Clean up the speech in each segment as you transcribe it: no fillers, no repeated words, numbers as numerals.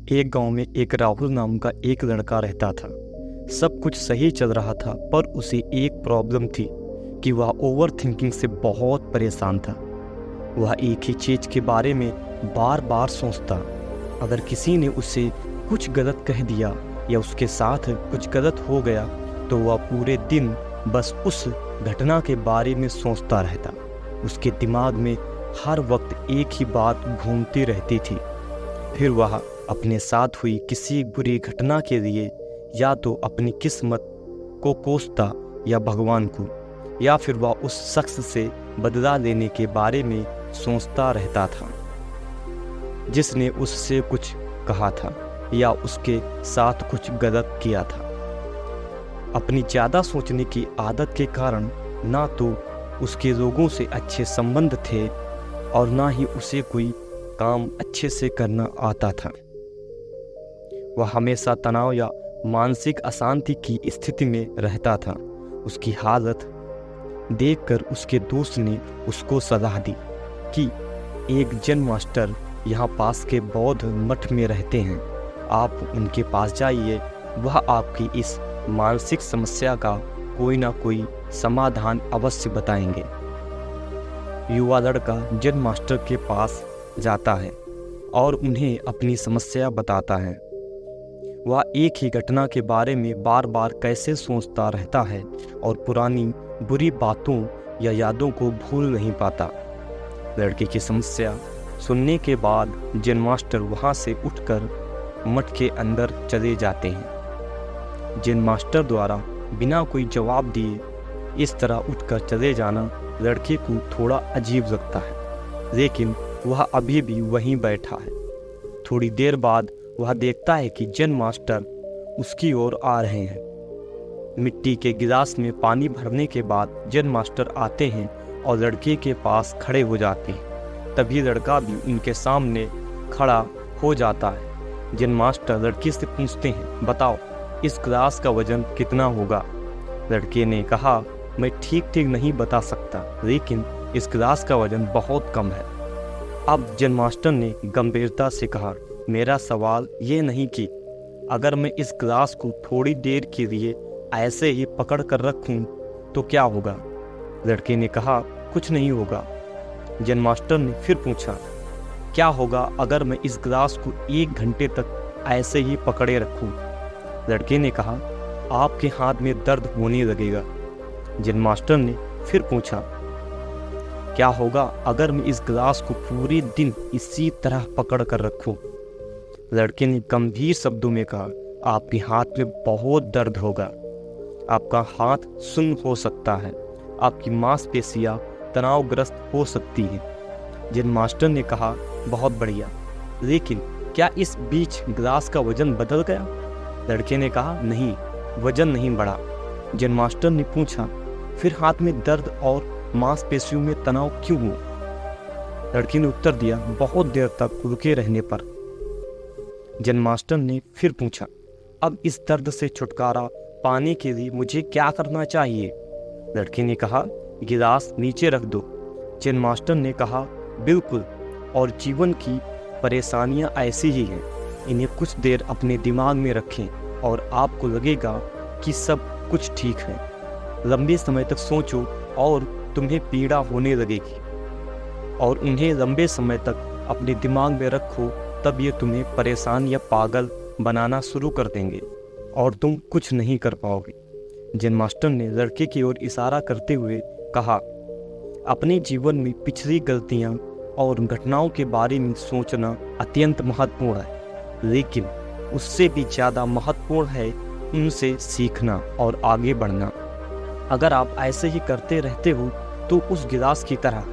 एक गांव में एक राहुल नाम का एक लड़का रहता था। सब कुछ सही चल रहा था, पर उसे एक प्रॉब्लम थी कि वह ओवर थिंकिंग से बहुत परेशान था। वह एक ही चीज़ के बारे में बार बार सोचता। अगर किसी ने उसे कुछ गलत कह दिया या उसके साथ कुछ गलत हो गया तो वह पूरे दिन बस उस घटना के बारे में सोचता रहता। उसके दिमाग में हर वक्त एक ही बात घूमती रहती थी। फिर वह अपने साथ हुई किसी बुरी घटना के लिए या तो अपनी किस्मत को कोसता या भगवान को, या फिर वह उस शख्स से बदला लेने के बारे में सोचता रहता था जिसने उससे कुछ कहा था या उसके साथ कुछ गलत किया था। अपनी ज़्यादा सोचने की आदत के कारण ना तो उसके लोगों से अच्छे संबंध थे और ना ही उसे कोई काम अच्छे से करना आता था। वह हमेशा तनाव या मानसिक अशांति की स्थिति में रहता था। उसकी हालत देखकर उसके दोस्त ने उसको सलाह दी कि एक जैन मास्टर यहाँ पास के बौद्ध मठ में रहते हैं, आप उनके पास जाइए, वह आपकी इस मानसिक समस्या का कोई ना कोई समाधान अवश्य बताएंगे। युवा लड़का जैन मास्टर के पास जाता है और उन्हें अपनी समस्या बताता है। वह एक ही घटना के बारे में बार बार कैसे सोचता रहता है और पुरानी बुरी बातों या यादों को भूल नहीं पाता। लड़के की समस्या सुनने के बाद जैन मास्टर वहाँ से उठकर मठ के अंदर चले जाते हैं। जैन मास्टर द्वारा बिना कोई जवाब दिए इस तरह उठकर चले जाना लड़के को थोड़ा अजीब लगता है, लेकिन वह अभी भी वहीं बैठा है। थोड़ी देर बाद वह देखता है कि जैन मास्टर उसकी ओर आ रहे हैं। मिट्टी के गिलास में पानी भरने के बाद जैन मास्टर आते हैं और लड़के के पास खड़े हो जाते हैं। तभी लड़का भी उनके सामने खड़ा हो जाता है। जैन मास्टर लड़के से पूछते हैं, बताओ इस गिलास का वजन कितना होगा? लड़के ने कहा, मैं ठीक ठीक नहीं बता सकता, लेकिन इस गिलास का वजन बहुत कम है। अब जैन मास्टर ने गंभीरता से कहा, मेरा सवाल ये नहीं कि अगर मैं इस गिलास को थोड़ी देर के लिए ऐसे ही पकड़ कर रखूं तो क्या होगा? लड़के ने कहा, कुछ नहीं होगा। जैन मास्टर ने फिर पूछा, क्या होगा अगर मैं इस गिलास को 1 घंटे तक ऐसे ही पकड़े रखूं? लड़के ने कहा, आपके हाथ में दर्द होने लगेगा। जैन मास्टर ने फिर पूछा, क्या होगा अगर मैं इस गिलास को पूरे दिन इसी तरह पकड़ कर रखूं? लड़के ने गंभीर शब्दों में कहा, आपके हाथ में बहुत दर्द होगा, आपका हाथ सुन्न हो सकता है, आपकी मांसपेशियां तनावग्रस्त हो सकती हैं। जैन मास्टर ने कहा, बहुत बढ़िया, लेकिन क्या इस बीच गिलास का वजन बदल गया? लड़के ने कहा, नहीं, वजन नहीं बढ़ा। जैन मास्टर ने पूछा, फिर हाथ में दर्द और मांसपेशियों में तनाव क्यों हुआ? लड़की ने उत्तर दिया, बहुत देर तक रुके रहने पर। जैन मास्टर ने फिर पूछा, अब इस दर्द से छुटकारा पाने के लिए मुझे क्या करना चाहिए? लड़के ने कहा, गिलास नीचे रख दो। जैन मास्टर ने कहा, बिल्कुल, और जीवन की परेशानियां ऐसी ही हैं, इन्हें कुछ देर अपने दिमाग में रखें और आपको लगेगा कि सब कुछ ठीक है। लंबे समय तक सोचो और तुम्हें पीड़ा होने लगेगी, और उन्हें लंबे समय तक अपने दिमाग में रखो, तब ये तुम्हें परेशान या पागल बनाना शुरू कर देंगे और तुम कुछ नहीं कर पाओगे। जैन मास्टर ने लड़के की ओर इशारा करते हुए कहा, अपने जीवन में पिछली गलतियां और घटनाओं के बारे में सोचना अत्यंत महत्वपूर्ण है, लेकिन उससे भी ज़्यादा महत्वपूर्ण है उनसे सीखना और आगे बढ़ना। अगर आप ऐसे ही करते रहते हो तो उस गिलास की तरह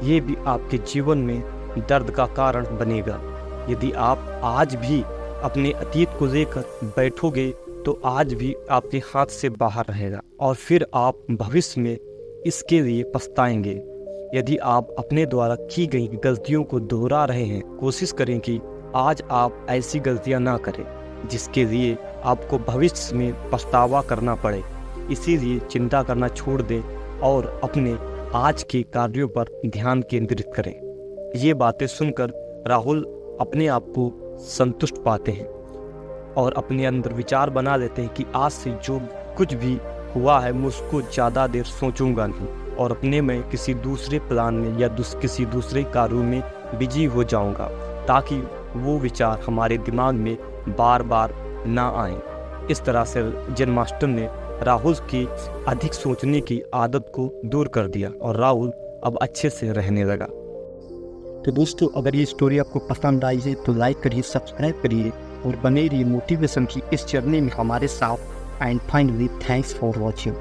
ये भी आपके जीवन में दर्द का कारण बनेगा। यदि आप आज भी अपने अतीत को लेकर बैठोगे तो आज भी आपके हाथ से बाहर रहेगा और फिर आप भविष्य में इसके लिए पछताएंगे। यदि आप अपने द्वारा की गई गलतियों को दोहरा रहे हैं, कोशिश करें कि आज आप ऐसी गलतियां ना करें जिसके लिए आपको भविष्य में पछतावा करना पड़े। इसीलिए चिंता करना छोड़ दें और अपने आज के कार्यों पर ध्यान केंद्रित करें। ये बातें सुनकर राहुल अपने आप को संतुष्ट पाते हैं और अपने अंदर विचार बना लेते हैं कि आज से जो कुछ भी हुआ है मैं उसको ज़्यादा देर सोचूंगा नहीं और अपने में किसी दूसरे प्लान में या किसी दूसरे कार्यों में बिजी हो जाऊंगा, ताकि वो विचार हमारे दिमाग में बार बार ना आए। इस तरह से जैन मास्टर ने राहुल की अधिक सोचने की आदत को दूर कर दिया और राहुल अब अच्छे से रहने लगा। तो दोस्तों, अगर ये स्टोरी आपको पसंद आई है तो लाइक करिए, सब्सक्राइब करिए और बने रहिए मोटिवेशन की इस जर्नी में हमारे साथ। And finally thanks for watching.